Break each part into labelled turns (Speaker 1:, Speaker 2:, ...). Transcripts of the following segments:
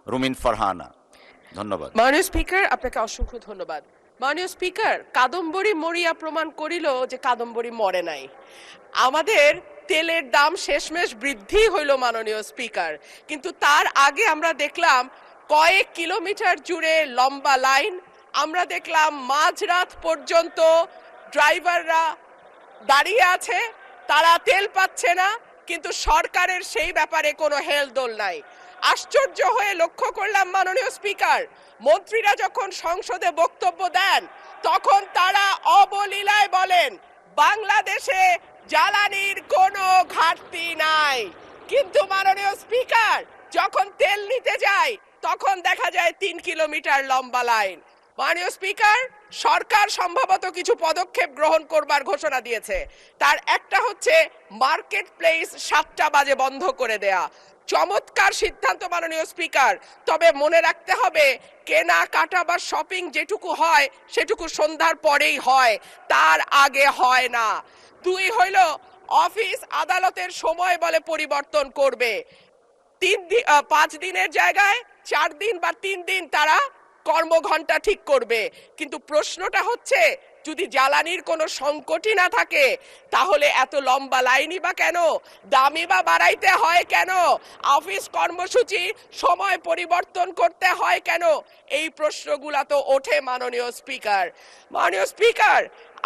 Speaker 1: রুমিন ফারহানা। ধন্যবাদ।
Speaker 2: মাননীয় স্পিকার, আপনাকে অসংখ্য ধন্যবাদ। মাননীয় স্পিকার, কাদম্বরী মরিয়া প্রমাণ করিল যে কাদম্বরী মরে নাই। আমাদের তেলের দাম শেষমেশ বৃদ্ধি হইল মাননীয় স্পিকার, কিন্তু তার আগে আমরা দেখলাম কয়েক কিলোমিটার জুড়ে লম্বা লাইন। আমরা দেখলাম মাঝরাত পর্যন্ত ড্রাইভাররা দাঁড়িয়ে আছে, তারা তেল পাচ্ছে না, কিন্তু সরকারের সেই ব্যাপারে কোনো হেলদোল নাই। আশ্চর্য হয়ে লক্ষ্য করলাম মাননীয় স্পিকার, মন্ত্রীরা যখন সংসদে বক্তব্য দেন তখন তারা অবলীলায় বলেন বাংলাদেশে জ্বালানির কোনো ঘাটতি নাই, কিন্তু মাননীয় স্পিকার যখন তেল নিতে যায় তখন দেখা যায় 3 কিলোমিটার লম্বা লাইন। মাননীয় স্পিকার, সরকার সম্ভবত কিছু পদক্ষেপ গ্রহণ করবার ঘোষণা দিয়েছে। তার একটা হচ্ছে মার্কেট প্লেস 7টা বাজে বন্ধ করে দেয়া। চমৎকার সিদ্ধান্ত মাননীয় স্পিকার, তবে মনে রাখতে হবে কেনা কাটা বা শপিং যেটুকু হয় সেটুকু সন্ধ্যার পরেই হয়, তার আগে হয় না। 2 হইল অফিস আদালতের সময় বলে পরিবর্তন করবে। 5 দিনের জায়গায় 4 দিন বা 3 দিন তারা কর্মঘণ্টা ঠিক করবে, কিন্তু প্রশ্নটা হচ্ছে যদি জ্বালানির কোনো সংকটই না থাকে তাহলে এত লম্বা লাইনই বা কেন, দামই বা বাড়াইতে হয় কেন, অফিস কর্মসূচি সময় পরিবর্তন করতে হয় কেন? এই প্রশ্নগুলা তো ওঠে মাননীয় স্পিকার। মাননীয় স্পিকার,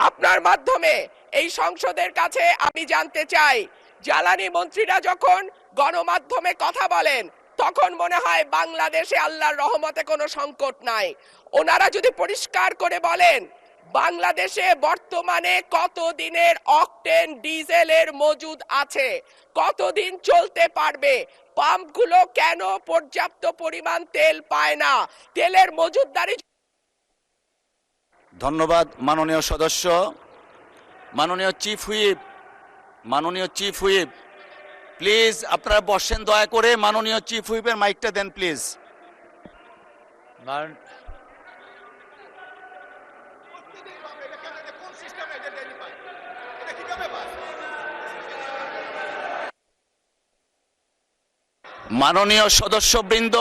Speaker 2: আপনার মাধ্যমে এই সংসদের কাছে আমি জানতে চাই, জ্বালানি মন্ত্রীরা যখন গণমাধ্যমে কথা বলেন তখন মনে হয় বাংলাদেশে আল্লাহর রহমতে কোনো সংকট নাই। ওনারা যদি পরিষ্কার করে বলেন বাংলাদেশে বর্তমানে কত দিনের অকটেন ডিজেলের মজুদ আছে, কতদিন চলতে পারবে, পাম্পগুলো কেন পর্যাপ্ত পরিমাণ তেল পায় না, তেলের মজুদদারি।
Speaker 1: ধন্যবাদ মাননীয় সদস্য। মাননীয় চিফ হুইপ প্লিজ আপনারা বসেন দয়া করে। মাননীয় চিফ হুইপের মাইকটা দেন প্লিজ। মাননীয় সদস্যবৃন্দ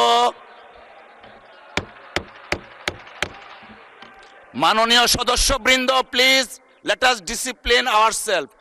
Speaker 1: please let us discipline ourselves.